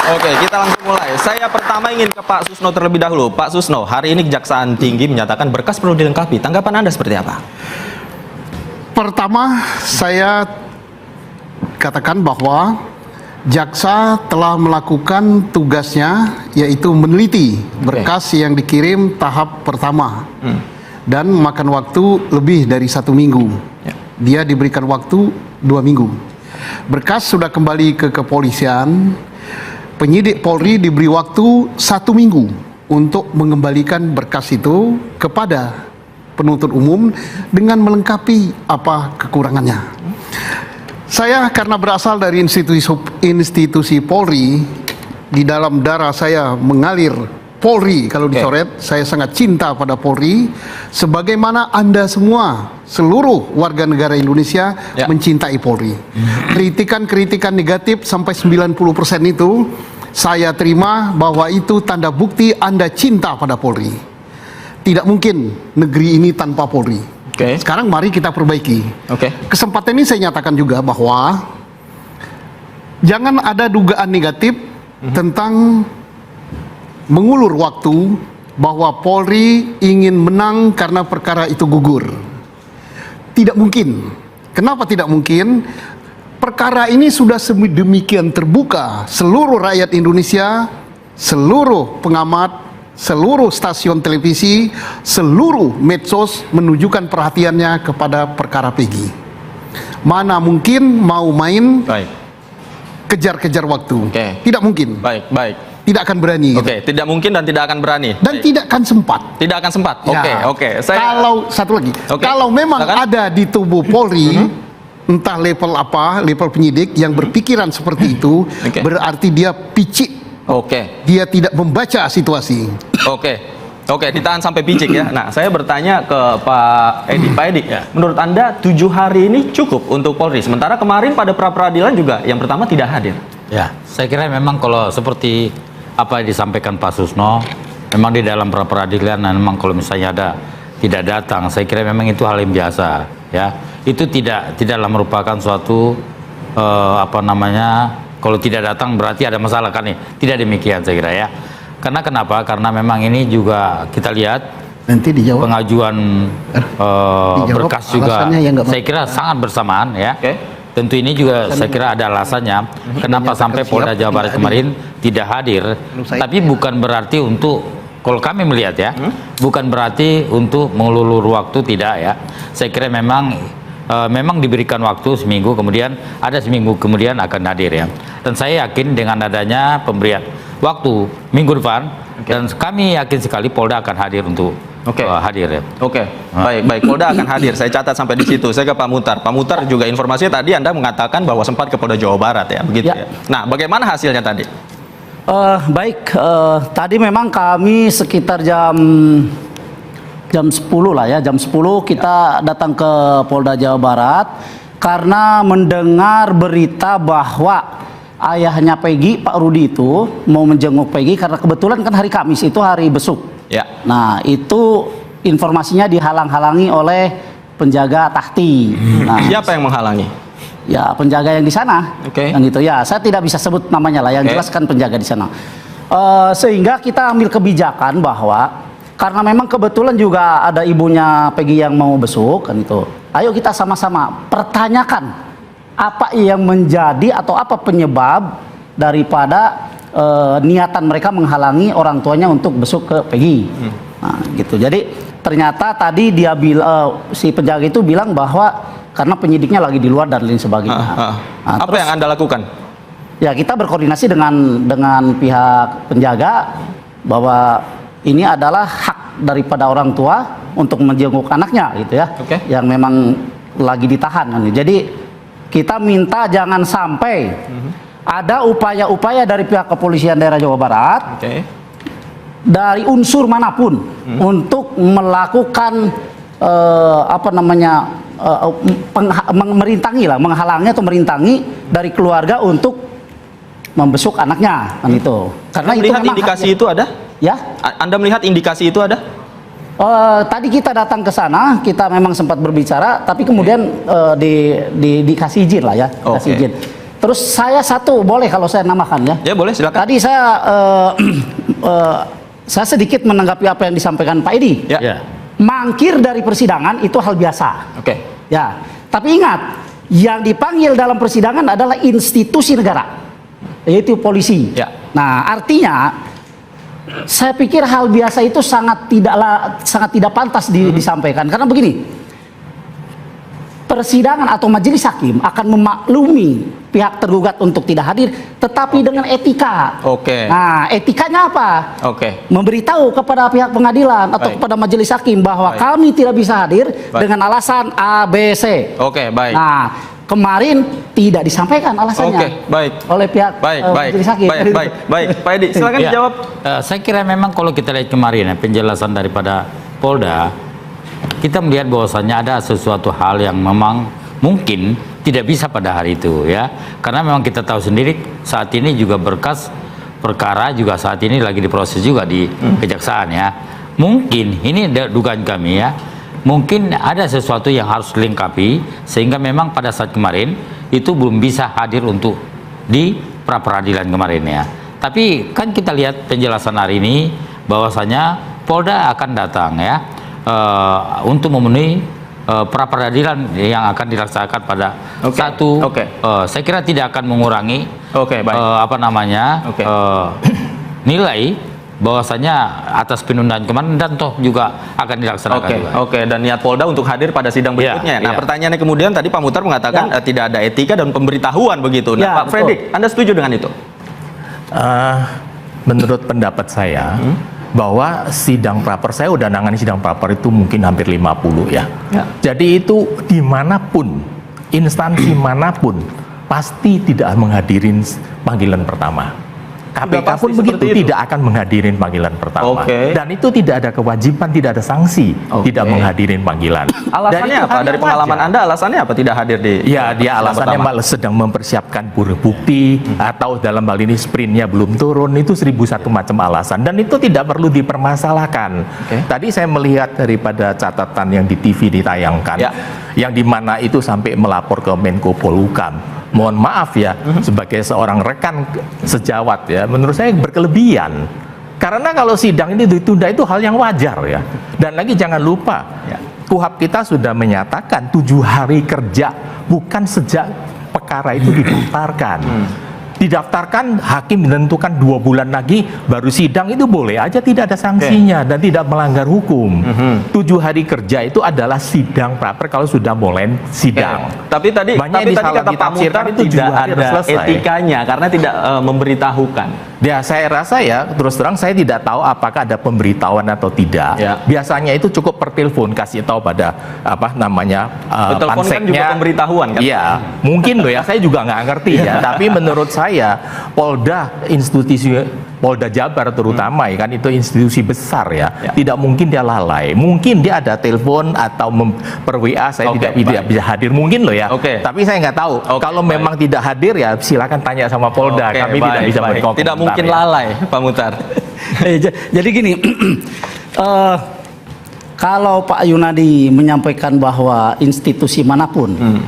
Oke, kita langsung mulai. Saya pertama ingin ke Pak Susno terlebih dahulu. Pak Susno, hari ini Kejaksaan Tinggi menyatakan berkas perlu dilengkapi. Tanggapan Anda seperti apa? Pertama, saya katakan bahwa jaksa telah melakukan tugasnya, yaitu meneliti berkas yang dikirim tahap pertama dan makan waktu lebih dari 1 minggu. Dia diberikan waktu 2 minggu. Berkas sudah kembali ke kepolisian. Penyidik Polri diberi waktu 1 minggu untuk mengembalikan berkas itu kepada penuntut umum dengan melengkapi apa kekurangannya. Saya karena berasal dari institusi Polri, di dalam darah saya mengalir Polri. Kalau dicoret, saya sangat cinta pada Polri. Sebagaimana Anda semua, seluruh warga negara Indonesia mencintai Polri. Kritikan-kritikan negatif sampai 90% itu saya terima bahwa itu tanda bukti Anda cinta pada Polri. Tidak mungkin negeri ini tanpa Polri. Sekarang mari kita perbaiki. Kesempatan ini saya nyatakan juga bahwa jangan ada dugaan negatif tentang mengulur waktu bahwa Polri ingin menang karena perkara itu gugur. Tidak mungkin. Kenapa tidak mungkin? Perkara ini sudah sedemikian terbuka. Seluruh rakyat Indonesia, seluruh pengamat, seluruh stasiun televisi, seluruh medsos menunjukkan perhatiannya kepada perkara Peggy. Mana mungkin mau main kejar-kejar waktu? Tidak mungkin. Tidak akan berani. Tidak mungkin dan tidak akan berani. Dan tidak akan sempat. Tidak akan sempat. Kalau satu lagi, kalau memang ada di tubuh Polri, entah level apa, level penyidik yang berpikiran seperti itu, berarti dia picik. Dia tidak membaca situasi. Ditahan sampai picik ya. Nah, saya bertanya ke Pak Edi. Pak Edi, menurut Anda 7 hari ini cukup untuk Polri? Sementara kemarin pada pra-peradilan juga yang pertama tidak hadir. Ya, saya kira memang kalau seperti apa yang disampaikan Pak Susno, memang di dalam pra-peradilan memang kalau misalnya tidak datang, saya kira memang itu hal yang biasa. Ya, itu tidaklah merupakan suatu kalau tidak datang berarti ada masalah kan nih. Tidak demikian saya kira ya. Karena kenapa? Karena memang ini juga kita lihat nanti dijawab. Pengajuan berkas juga saya kira sangat bersamaan ya. Tentu ini juga saya kira ada alasannya kenapa sampai Polda Jawa Barat kemarin tidak hadir. Tapi bukan berarti untuk, kalau kami melihat ya, bukan berarti untuk mengulur waktu, tidak ya. Saya kira memang diberikan waktu seminggu, kemudian ada seminggu kemudian akan hadir ya. Dan saya yakin dengan adanya pemberian waktu minggu depan, dan kami yakin sekali Polda akan hadir untuk hadir ya. Baik, Polda akan hadir. Saya catat sampai di situ. Saya ke Pak Muhtar. Pak Muhtar juga informasinya tadi Anda mengatakan bahwa sempat ke Polda Jawa Barat ya, begitu ya. Nah, bagaimana hasilnya tadi? Tadi memang kami sekitar jam 10 lah ya, jam 10 kita datang ke Polda Jawa Barat karena mendengar berita bahwa ayahnya Peggy, Pak Rudi itu mau menjenguk Peggy karena kebetulan kan hari Kamis itu hari besuk. Nah, itu informasinya dihalang-halangi oleh penjaga tahti. Nah, siapa yang menghalangi? Ya, penjaga yang di sana. Yang gitu ya, saya tidak bisa sebut namanya lah, yang jelas kan penjaga di sana. Sehingga kita ambil kebijakan bahwa karena memang kebetulan juga ada ibunya Peggy yang mau besuk kan itu. Ayo kita sama-sama pertanyakan apa yang menjadi atau apa penyebab daripada niatan mereka menghalangi orang tuanya untuk besuk ke Peggy. Nah, gitu. Jadi ternyata tadi dia si penjaga itu bilang bahwa karena penyidiknya lagi di luar dan lain sebagainya. Nah, apa terus, yang Anda lakukan? Ya, kita berkoordinasi dengan pihak penjaga bahwa ini adalah hak daripada orang tua untuk menjenguk anaknya gitu ya, yang memang lagi ditahan kan. Jadi kita minta jangan sampai ada upaya-upaya dari pihak kepolisian daerah Jawa Barat dari unsur manapun untuk melakukan menghalangi atau merintangi dari keluarga untuk membesuk anaknya kan itu. Karena Anda melihat indikasi itu ada? Ya. Anda melihat indikasi itu ada? Tadi kita datang ke sana, kita memang sempat berbicara, tapi kemudian dikasih izin lah ya, dikasih izin. Terus saya satu, boleh kalau saya namakan ya? Ya boleh, silakan. Tadi saya sedikit menanggapi apa yang disampaikan Pak Edi. Ya. Mangkir dari persidangan itu hal biasa. Oke. Ya, tapi ingat, yang dipanggil dalam persidangan adalah institusi negara, yaitu polisi. Ya. Nah, artinya saya pikir hal biasa itu sangat tidak pantas disampaikan, karena begini. Persidangan atau majelis hakim akan memaklumi pihak tergugat untuk tidak hadir, tetapi dengan etika. Oke. Nah, etikanya apa? Oke. Memberitahu kepada pihak pengadilan atau kepada majelis hakim bahwa kami tidak bisa hadir dengan alasan A, B, C. Oke, baik. Nah, kemarin tidak disampaikan alasannya. Oke, baik. Oleh pihak majelis hakim. Baik. Pak Edi, silakan Ya. dijawab. Saya kira memang kalau kita lihat kemarin ya, penjelasan daripada Polda, kita melihat bahwasannya ada sesuatu hal yang memang mungkin tidak bisa pada hari itu ya, karena memang kita tahu sendiri saat ini juga berkas perkara juga saat ini lagi diproses juga di kejaksaan ya. Mungkin ini dugaan kami ya, mungkin ada sesuatu yang harus dilengkapi sehingga memang pada saat kemarin itu belum bisa hadir untuk di pra peradilan kemarin ya. Tapi kan kita lihat penjelasan hari ini bahwasanya Polda akan datang ya untuk memenuhi pra peradilan yang akan dilaksanakan pada saya kira tidak akan mengurangi nilai bahwasanya atas penundaan kemarin dan toh juga akan dilaksanakan juga. Dan niat Polda untuk hadir pada sidang berikutnya. Nah, pertanyaannya kemudian tadi Pak Muhtar mengatakan tidak ada etika dan pemberitahuan begitu. Nah, Pak Fredrik, Anda setuju dengan itu? Menurut pendapat saya, bahwa sidang praper, saya udah nangani sidang praper itu mungkin hampir 50 ya. Jadi itu dimanapun, instansi manapun pasti tidak menghadirin panggilan pertama. KPK pun begitu, tidak akan menghadirin panggilan pertama. Dan itu tidak ada kewajiban, tidak ada sanksi tidak menghadirin panggilan. Alasannya apa? Dari pengalaman Anda, alasannya apa tidak hadir di? Ya, dia alasannya malah sedang mempersiapkan bukti atau dalam hal ini sprintnya belum turun, itu 1001 macam alasan dan itu tidak perlu dipermasalahkan. Tadi saya melihat daripada catatan yang di TV ditayangkan, yang dimana itu sampai melapor ke Menko Polhukam. Mohon maaf ya, sebagai seorang rekan sejawat ya, menurut saya berkelebihan. Karena kalau sidang ini ditunda itu hal yang wajar ya. Dan lagi jangan lupa, KUHP kita sudah menyatakan 7 hari kerja, bukan sejak perkara itu didaftarkan. Didaftarkan, hakim menentukan 2 bulan lagi baru sidang, itu boleh aja, tidak ada sanksinya dan tidak melanggar hukum. 7 hari kerja itu adalah sidang praper kalau sudah mulai sidang. Tapi tadi kata Pak Muhtar itu tidak ada etikanya karena tidak memberitahukan. Ya, saya rasa ya, terus terang saya tidak tahu apakah ada pemberitahuan atau tidak. Biasanya itu cukup per telepon kasih tahu pada telepon kan juga pemberitahuan kan? Iya, mungkin loh ya, saya juga nggak ngerti ya. Tapi menurut saya Polda, institusi Polda Jabar terutama ya kan, itu institusi besar ya. Tidak mungkin dia lalai. Mungkin dia ada telepon atau per WA saya tidak bisa hadir, mungkin loh ya. Tapi saya nggak tahu. Kalau memang tidak hadir ya silakan tanya sama Polda. Kami tidak bisa berkomentar. Tidak mungkin lalai, Pak Muhtar. Jadi gini, kalau Pak Yunadi menyampaikan bahwa institusi manapun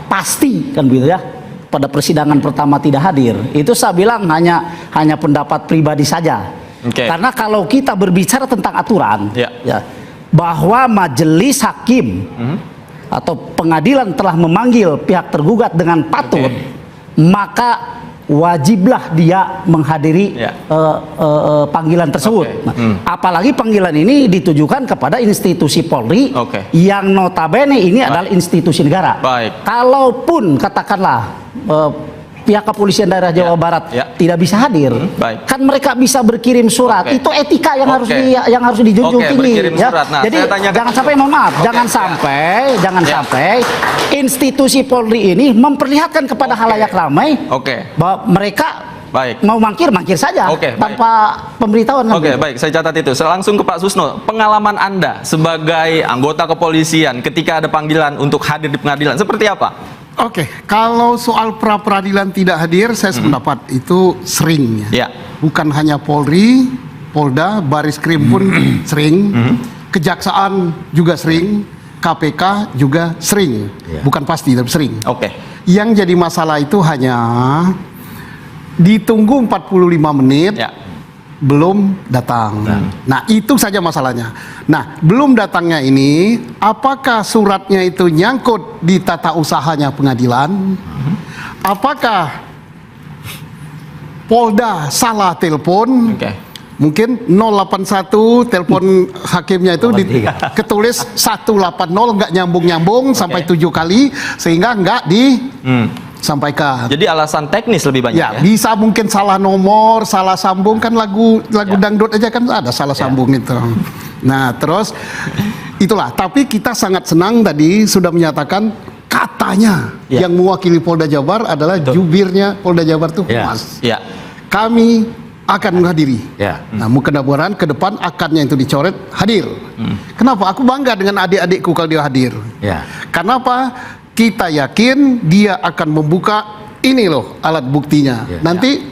pasti kan begitu ya, pada persidangan pertama tidak hadir, itu saya bilang hanya pendapat pribadi saja. Karena kalau kita berbicara tentang aturan, bahwa majelis hakim atau pengadilan telah memanggil pihak tergugat dengan patut, maka wajiblah dia menghadiri panggilan tersebut. Apalagi panggilan ini ditujukan kepada institusi Polri yang notabene ini adalah institusi negara. Kalaupun katakanlah pihak kepolisian daerah Jawa Barat tidak bisa hadir, kan mereka bisa berkirim surat. Itu etika yang harus dijunjung tinggi. Nah, jadi jangan sampai, mohon maaf, jangan sampai institusi Polri ini memperlihatkan kepada halayak ramai bahwa mereka mau mangkir saja tanpa pemberitahuan. Baik, saya catat itu. Langsung ke Pak Susno, pengalaman Anda sebagai anggota kepolisian ketika ada panggilan untuk hadir di pengadilan seperti apa? Kalau soal pra peradilan tidak hadir, saya sependapat itu sering ya. Bukan hanya Polri, Polda, Baris Krim pun sering, Kejaksaan juga sering, KPK juga sering. Bukan pasti tapi sering. Yang jadi masalah itu hanya ditunggu 45 menit. Ya. Belum datang. Nah, itu saja masalahnya. Nah, belum datangnya ini, apakah suratnya itu nyangkut di tata usahanya pengadilan? Apakah Polda salah telepon? Mungkin 081 telepon hakimnya itu ketulis 180, nggak nyambung-nyambung sampai 7 kali sehingga nggak disampaikan. Jadi alasan teknis lebih banyak ya? Bisa mungkin salah nomor, salah sambung, kan lagu dangdut aja kan ada salah sambung itu. Nah, terus itulah. Tapi kita sangat senang tadi sudah menyatakan katanya yang mewakili Polda Jabar adalah jubirnya Polda Jabar itu Humas. Kami akan menghadiri. Nah, mudah-mudahan ke depan akadnya itu dicoret, hadir. Kenapa? Aku bangga dengan adik-adikku kalau dia hadir. Kenapa? Kita yakin dia akan membuka ini loh alat buktinya. Nanti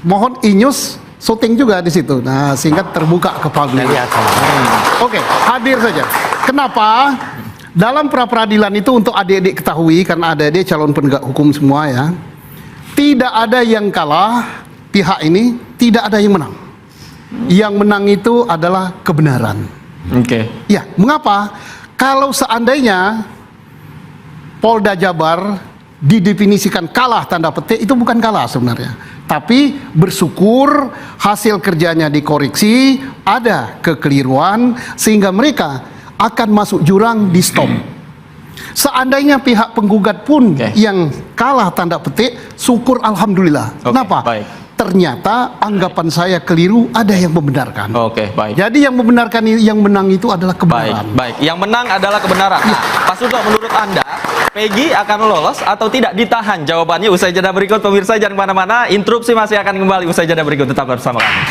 mohon Inyus syuting juga di situ. Nah, sehingga terbuka ke publik. Oke, hadir saja. Kenapa? Dalam pra-peradilan itu untuk adik-adik ketahui, karena adik-adik calon penegak hukum semua ya, tidak ada yang kalah. Pihak ini tidak ada yang menang. Yang menang itu adalah kebenaran. Ya, mengapa? Kalau seandainya Polda Jabar didefinisikan kalah tanda petik, itu bukan kalah sebenarnya. Tapi bersyukur hasil kerjanya dikoreksi, ada kekeliruan sehingga mereka akan masuk jurang di stop. Seandainya pihak penggugat pun yang kalah tanda petik, syukur alhamdulillah. Kenapa? Ternyata anggapan saya keliru, ada yang membenarkan. Jadi yang membenarkan, yang menang itu adalah kebenaran. Yang menang adalah kebenaran. Nah, Pak Sugeng, menurut Anda Peggy akan lolos atau tidak? Ditahan jawabannya usai jeda berikut. Pemirsa jangan kemana-mana, interupsi masih akan kembali usai jeda berikut. Tetap bersama kami.